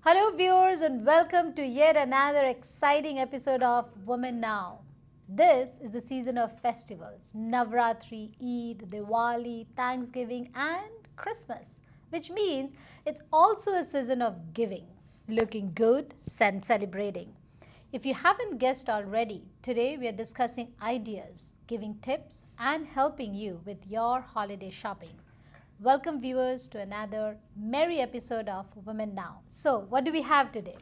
Hello viewers and welcome to yet another exciting episode of WomenNow. This is the season of festivals, Navratri, Eid, Diwali, Thanksgiving and Christmas, which means it's also a season of giving, looking good and celebrating. If you haven't guessed already, today we are discussing ideas, giving tips and helping you with your holiday shopping. Welcome viewers to another merry episode of Women Now. So, what do we have today?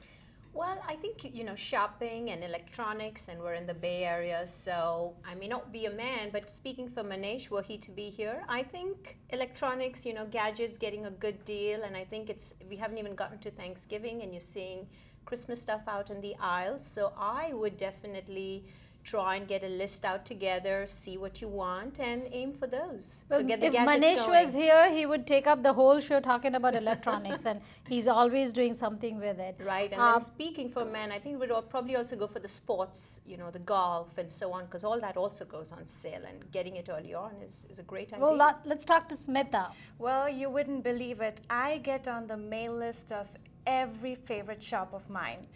Well, I think, shopping and electronics, and we're in the Bay Area, so I may not be a man, but speaking for Manish, were he to be here, I think electronics, gadgets getting a good deal, and I think we haven't even gotten to Thanksgiving, and you're seeing Christmas stuff out in the aisles, so I would definitely try and get a list out together, see what you want, and aim for those. Well, so get the if gadgets Manish going. was here, he would take up the whole show talking about electronics, and he's always doing something with it. Right, and then speaking for men, I think we'd probably also go for the sports, the golf and so on, because all that also goes on sale, and getting it early on is a great idea. Well, let's talk to Smita. Well, you wouldn't believe it. I get on the mail list of every favorite shop of mine.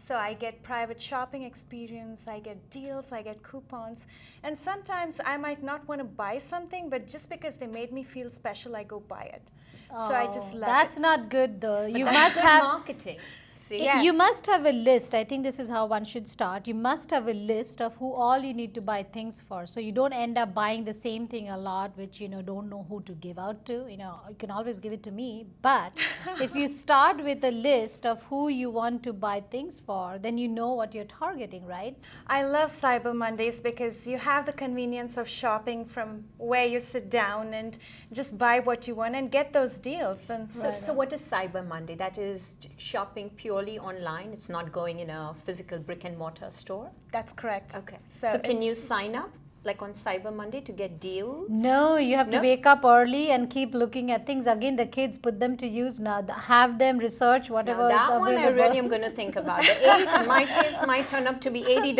So I get private shopping experience, I get deals, I get coupons, and sometimes I might not want to buy something, but just because they made me feel special, I go buy it. So I just love That's it. not good though. But You that's must good have marketing. See? Yes. You must have a list. I think this is how one should start. You must have a list of who all you need to buy things for. So you don't end up buying the same thing a lot, which don't know who to give out to. You can always give it to me. But if you start with a list of who you want to buy things for, then you know what you're targeting, right? I love Cyber Mondays because you have the convenience of shopping from where you sit down and just buy what you want and get those deals. Then So what is Cyber Monday? That is shopping purely online. It's not going in a physical brick and mortar store. that's correct. Okay. So can you sign up like on Cyber Monday to get deals? No, you have to No? wake up early and keep looking at things. Again, the kids put them to use now. Have them research whatever Now is that one I available. really am going to think about. The 8 in my case might turn up to be $80.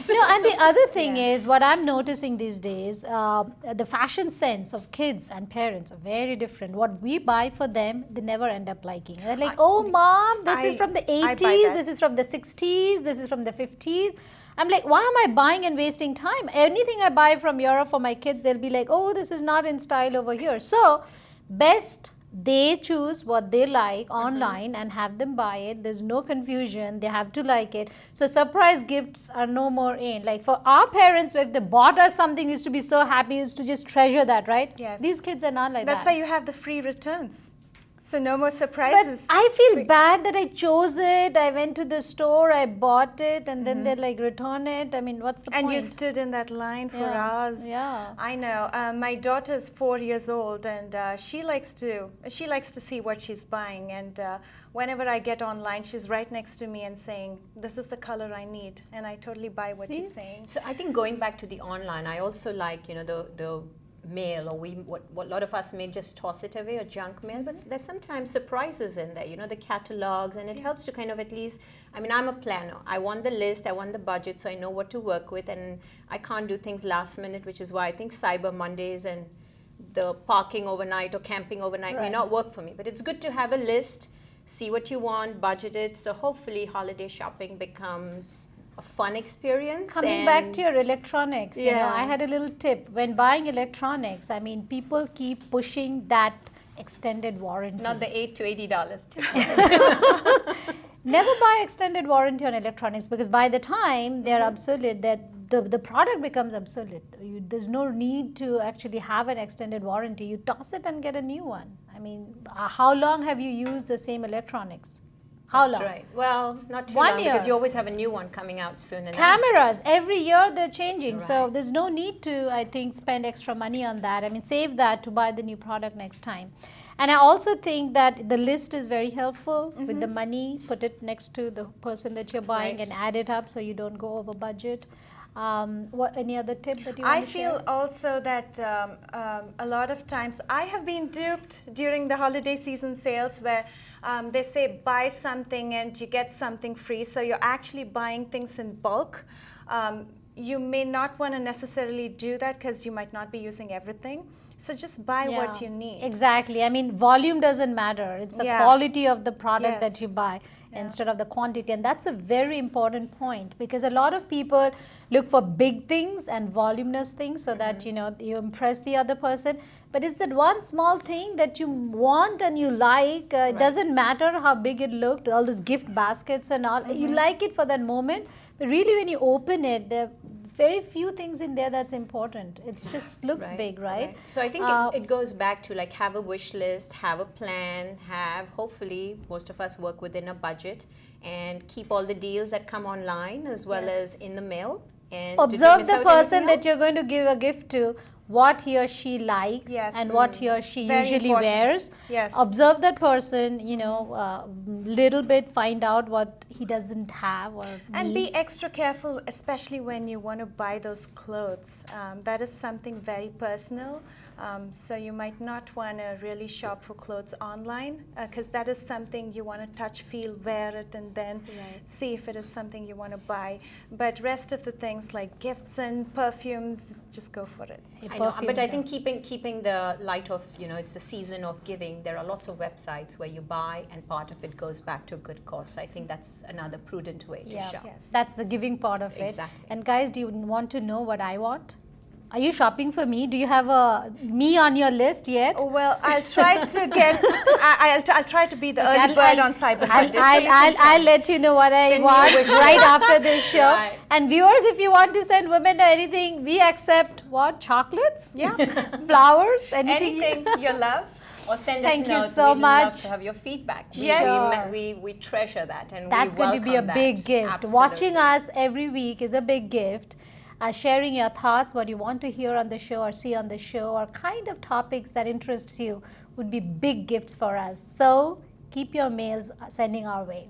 No, and the other thing is what I'm noticing these days, the fashion sense of kids and parents are very different. What we buy for them, they never end up liking. They're like, oh, mom, this is from the I buy 80s, that. this is from the 60s, this is from the 50s. I'm like, why am I buying and wasting time? Anything I buy from Europe for my kids, they'll be like, oh, this is not in style over here. So, best they choose what they like online and have them buy it. There's no confusion. They have to like it. So surprise gifts are no more in. Like for our parents, if they bought us something, we used to be so happy, used to just treasure that, right? Yes. These kids are not like That's that. why you have the free returns. So no more But surprises. I feel bad that I chose it. I went to the store, I bought it, and then they like return it. I mean, what's the And point? you stood in that line for Yeah, hours. yeah. I know. My daughter's 4 years old, and she likes to see what she's buying. And whenever I get online, she's right next to me and saying, "This is the color I need," and I totally buy what she's See? saying. So I think going back to the online, I also like, the mail, or what a lot of us may just toss it away, or junk mail, but there's sometimes surprises in there, the catalogs, and it helps to kind of at least, I'm a planner. I want the list, I want the budget, so I know what to work with, and I can't do things last minute, which is why I think Cyber Mondays and the parking overnight or camping overnight may Right. not work for me. But it's good to have a list, see what you want, budget it, so hopefully holiday shopping becomes a fun experience. Coming back to your electronics, Yeah. I had a little tip. When buying electronics, people keep pushing that extended warranty. Not the $8 to $80 tip. Never buy extended warranty on electronics because by the time they're obsolete, that the product becomes obsolete. There's no need to actually have an extended warranty. You toss it and get a new one. How long have you used the same electronics? How That's long? right. Well, not too 1 long because year. you always have a new one coming out soon enough. Cameras, every year they're changing. So Right. there's no need to, I think, spend extra money on that. Save that to buy the new product next time. And I also think that the list is very helpful with the money. Put it next to the person that you're buying Right. and add it up so you don't go over budget. Any other tip that you I want to share? feel also that a lot of times I have been duped during the holiday season sales where they say buy something and you get something free. So you're actually buying things in bulk. You may not want to necessarily do that because you might not be using everything. So just buy what Yeah, you need. Exactly. I mean, volume doesn't matter. It's the Yeah. quality of the product that Yes. you buy Yeah. instead of the quantity. And that's a very important point, because a lot of people look for big things and voluminous things so that, you impress the other person. But it's that one small thing that you want and you like. It doesn't matter how big it looked, all those gift baskets and all. You like it for that moment. But really, when you open it, there very few things in there that's important. It just looks big, right? So I think it goes back to like have a wish list, have a plan, hopefully most of us work within a budget, and keep all the deals that come online as well as in the mail. And observe the person that you're going to give a gift to, what he or she likes and what he or she Very usually important. wears. Yes. Observe that person, little bit, find out what he doesn't have or And needs. be extra careful, especially when you want to buy those clothes. That is something very personal. So you might not want to really shop for clothes online, because that is something you want to touch, feel, wear it, and then see if it is something you want to buy. But rest of the things like gifts and perfumes, just go for it. I know, but I think keeping the light of, it's the season of giving. There are lots of websites where you buy and part of it goes back to a good cause. I think that's another prudent way to shop. Yes. That's the giving part of it. Exactly. And guys, do you want to know what I want? Are you shopping for me? Do you have a me on your list yet? Oh, well, I'll try to get. I'll try to be the early bird on Cyber Monday. I'll let you know what I Send me want a wish right list. after this show. Right. And viewers, if you want to send women or anything, we accept what? Chocolates? Yeah. Flowers? Anything? Anything you love. Or send Thank us you notes. so We'd much. love to have your feedback. Yes. We treasure that, and That's we going to be a welcome big that. gift. Absolutely. Watching us every week is a big gift. Sharing your thoughts, what you want to hear on the show or see on the show, or kind of topics that interests you would be big gifts for us. So keep your mails sending our way.